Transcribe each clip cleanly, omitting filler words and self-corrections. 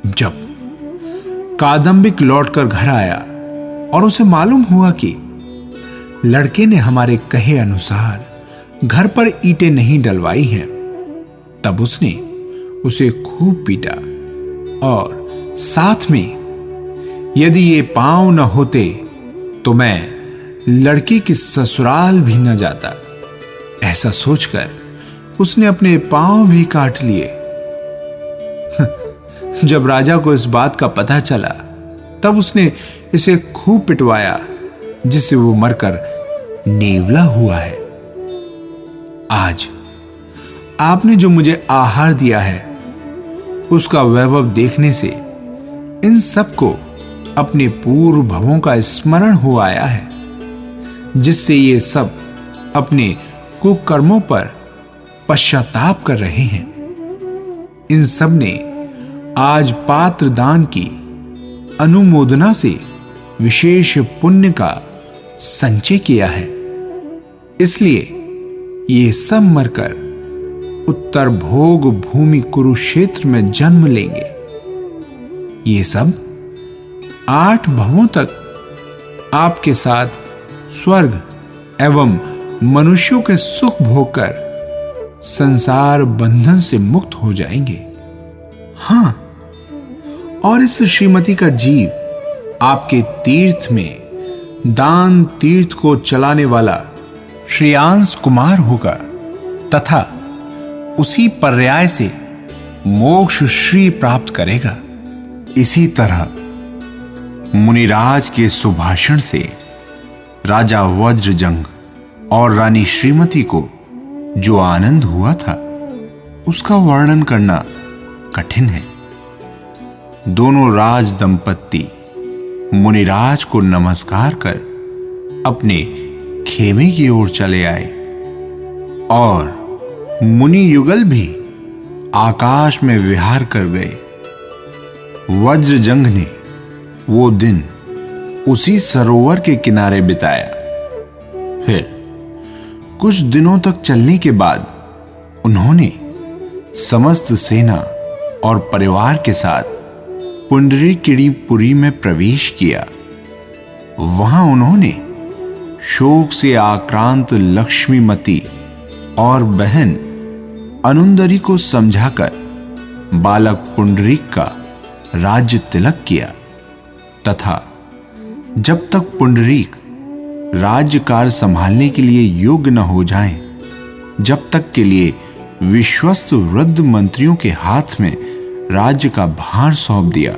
जब कादम्बिक लौटकर घर आया और उसे मालूम हुआ कि लड़के ने हमारे कहे अनुसार घर पर ईंटें नहीं डलवाई हैं, तब उसने उसे खूब पीटा और साथ में यदि ये पांव न होते तो मैं लड़की की ससुराल भी न जाता, ऐसा सोचकर उसने अपने पांव भी काट लिए। जब राजा को इस बात का पता चला तब उसने इसे खूब पिटवाया, जिससे वो मरकर नेवला हुआ है। आज आपने जो मुझे आहार दिया है उसका वैभव देखने से इन सबको अपने पूर्व भवों का स्मरण हो आया है, जिससे ये सब अपने कुकर्मों पर पश्चाताप कर रहे हैं। इन सब ने आज पात्र दान की अनुमोदना से विशेष पुण्य का संचय किया है, इसलिए ये सब मरकर उत्तर भोग भूमि कुरुक्षेत्र में जन्म लेंगे। ये सब 8 भवों तक आपके साथ स्वर्ग एवं मनुष्यों के सुख भोग कर संसार बंधन से मुक्त हो जाएंगे। हां, और इस श्रीमती का जीव आपके तीर्थ में दान तीर्थ को चलाने वाला श्रेयांश कुमार होगा तथा उसी पर्याय से मोक्ष श्री प्राप्त करेगा। इसी तरह मुनिराज के सुभाषण से राजा वज्रजंग और रानी श्रीमती को जो आनंद हुआ था उसका वर्णन करना कठिन है। दोनों राज दंपत्ति मुनिराज को नमस्कार कर अपने खेमे की ओर चले आए और मुनि युगल भी आकाश में विहार कर गए। वज्रजंग ने वो दिन उसी सरोवर के किनारे बिताया। फिर कुछ दिनों तक चलने के बाद उन्होंने समस्त सेना और परिवार के साथ पुंडरीकिणीपुरी में प्रवेश किया। वहां उन्होंने शोक से आक्रांत लक्ष्मीमती और बहन अनुंदरी को समझाकर बालक पुंडरीक का राज्य तिलक किया तथा जब तक पुंडरीक राज्य कार्य संभालने के लिए योग्य न हो जाएं, जब तक के लिए विश्वस्त वृद्ध मंत्रियों के हाथ में राज्य का भार सौंप दिया।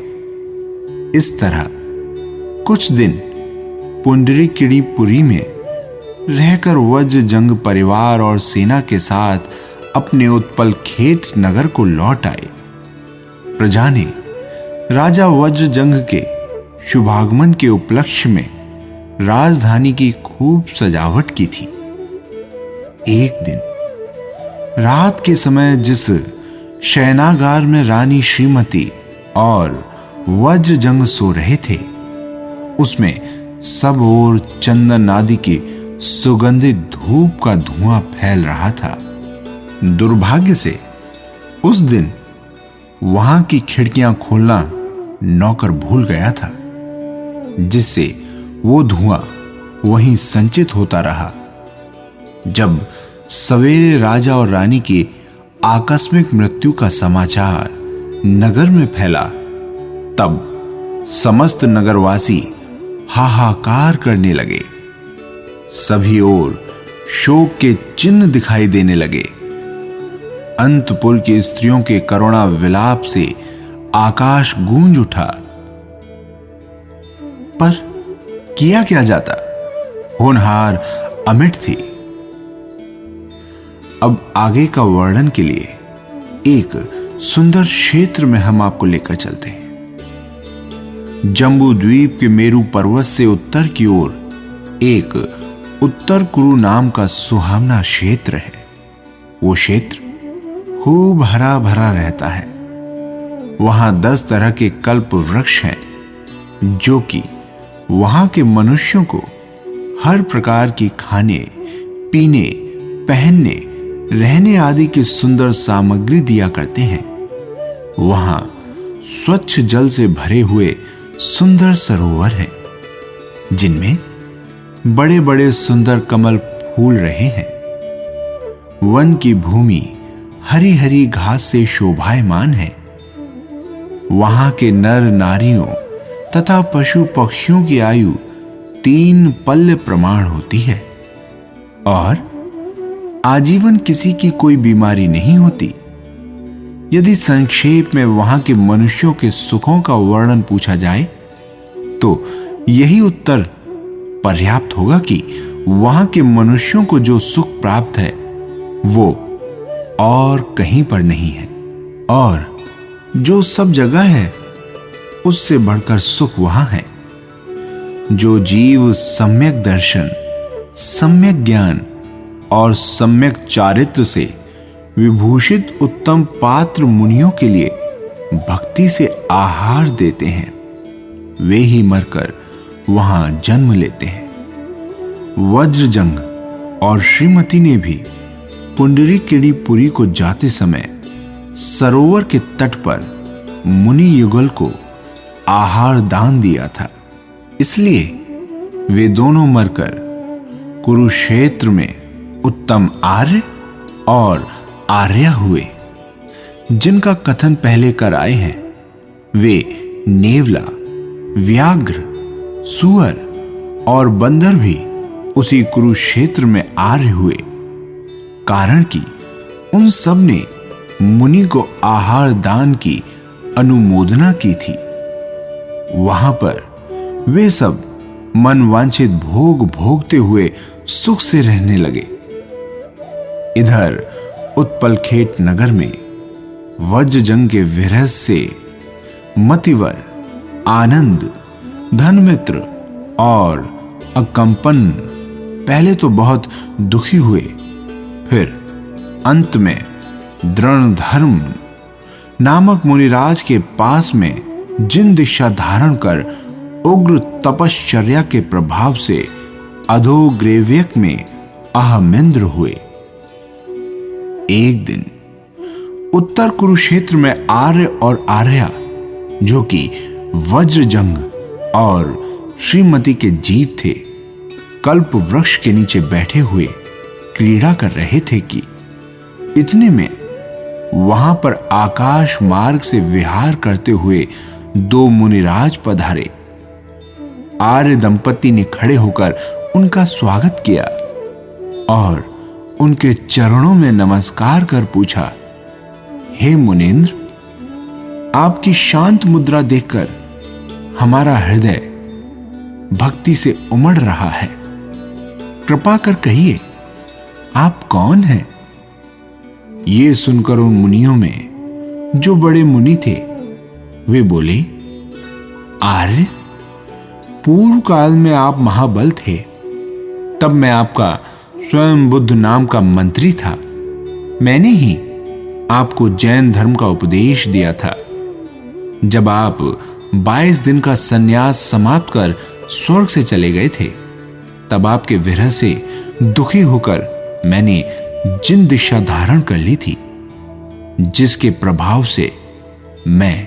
इस तरह कुछ दिन पुंडरीकिणीपुरी में रहकर वज्रजंग परिवार और सेना के साथ अपने उत्पल खेत नगर को लौट आए। प्रजा ने राजा वज्रजंग के शुभागमन के उपलक्ष्य में राजधानी की खूब सजावट की थी। एक दिन रात के समय जिस शयनागार में रानी श्रीमती और वज्रजंग सो रहे थे, उसमें सब ओर चंदन आदि की सुगंधित धूप का धुआं फैल रहा था। दुर्भाग्य से उस दिन वहां की खिड़कियां खोलना नौकर भूल गया था, जिससे वो धुआं वहीं संचित होता रहा। जब सवेरे राजा और रानी की आकस्मिक मृत्यु का समाचार नगर में फैला, तब समस्त नगरवासी हाहाकार करने लगे। सभी ओर शोक के चिन्ह दिखाई देने लगे। अंतपुर की स्त्रियों के करुणा विलाप से आकाश गूंज उठा। पर किया क्या जाता, होनहार अमिट थी। अब आगे का वर्णन के लिए एक सुंदर क्षेत्र में हम आपको लेकर चलते हैं। जम्बू द्वीप के मेरू पर्वत से उत्तर की ओर एक उत्तर कुरु नाम का सुहावना क्षेत्र है। वो क्षेत्र खूब हरा भरा रहता है। वहां 10 तरह के कल्प वृक्ष हैं, जो कि वहां के मनुष्यों को हर प्रकार की खाने पीने पहनने रहने आदि की सुंदर सामग्री दिया करते हैं। वहां स्वच्छ जल से भरे हुए सुंदर सरोवर हैं, जिनमें बड़े बड़े सुंदर कमल फूल रहे हैं। वन की भूमि हरी हरी घास से शोभायमान है। वहां के नर नारियों तथा पशु पक्षियों की आयु 3 पल्य प्रमाण होती है और आजीवन किसी की कोई बीमारी नहीं होती। यदि संक्षेप में वहां के मनुष्यों के सुखों का वर्णन पूछा जाए तो यही उत्तर पर्याप्त होगा कि वहां के मनुष्यों को जो सुख प्राप्त है वो और कहीं पर नहीं है, और जो सब जगह है उससे बढ़कर सुख वहां है। जो जीव सम्यक दर्शन, सम्यक ज्ञान और सम्यक चारित्र से विभूषित उत्तम पात्र मुनियों के लिए भक्ति से आहार देते हैं, वे ही मरकर वहां जन्म लेते हैं। वज्रजंग और श्रीमती ने भी पुंडरीकिणीपुरी को जाते समय सरोवर के तट पर मुनि युगल को आहार दान दिया था, इसलिए वे दोनों मरकर कुरुक्षेत्र में उत्तम आर्य और आर्या हुए। जिनका कथन पहले कर आए हैं वे नेवला, व्याघ्र, सुअर और बंदर भी उसी कुरुक्षेत्र में आर्य हुए, कारण कि उन सब ने मुनि को आहार दान की अनुमोदना की थी। वहां पर वे सब मनवांछित भोग भोगते हुए सुख से रहने लगे। इधर उत्पलखेट नगर में वज्रजंग के विरह से मतिवर, आनंद, धनमित्र और अकंपन पहले तो बहुत दुखी हुए, फिर अंत में द्रोणधर्म नामक मुनिराज के पास में जिन दीक्षा धारण कर उग्र तपश्चर्या के प्रभाव से अधोग्रीव्यक में अहमेंद्र हुए। एक दिन उत्तर कुरुक्षेत्र में आर्य और आर्या, जो कि वज्रजंग और श्रीमती के जीव थे, कल्प वृक्ष के नीचे बैठे हुए क्रीड़ा कर रहे थे कि इतने में वहां पर आकाश मार्ग से विहार करते हुए 2 मुनिराज पधारे। आर्य दंपति ने खड़े होकर उनका स्वागत किया और उनके चरणों में नमस्कार कर पूछा, हे मुनीन्द्र, आपकी शांत मुद्रा देखकर हमारा हृदय भक्ति से उमड़ रहा है। कृपा कर कहिए, आप कौन हैं? ये सुनकर उन मुनियों में जो बड़े मुनि थे वे बोले, आर्य, पूर्व काल में आप महाबल थे, तब मैं आपका स्वयं बुद्ध नाम का मंत्री था। मैंने ही आपको जैन धर्म का उपदेश दिया था। जब आप 22 दिन का संन्यास समाप्त कर स्वर्ग से चले गए थे, तब आपके विरह से दुखी होकर मैंने जिन दीक्षा धारण कर ली थी, जिसके प्रभाव से मैं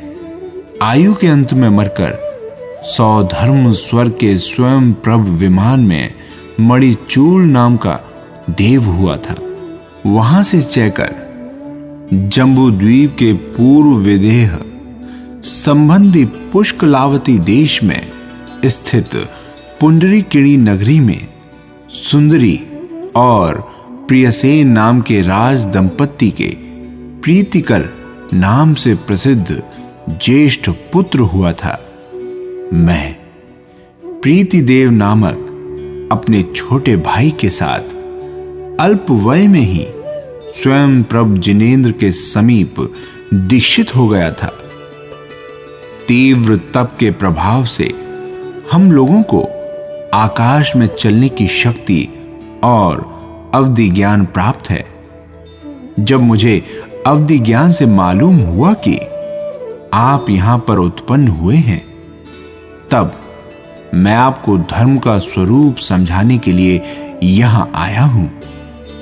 आयु के अंत में मरकर 100 धर्म स्वर्ग के स्वयं प्रभ विमान में मणिचूल नाम का देव हुआ था। वहां से चलकर जम्बू द्वीप के पूर्व विदेह संबंधी पुष्कलावती देश में स्थित पुंडरीकिणी नगरी में सुंदरी और प्रियसेन नाम के राज दंपत्ति के प्रीतिकर नाम से प्रसिद्ध ज्येष्ठ पुत्र हुआ था। मैं प्रीतिदेव नामक अपने छोटे भाई के साथ अल्प वय में ही स्वयं प्रभ जिनेंद्र के समीप दीक्षित हो गया था। तीव्र तप के प्रभाव से हम लोगों को आकाश में चलने की शक्ति और अवधि ज्ञान प्राप्त है। जब मुझे अवधि ज्ञान से मालूम हुआ कि आप यहां पर उत्पन्न हुए हैं, तब मैं आपको धर्म का स्वरूप समझाने के लिए यहां आया हूं।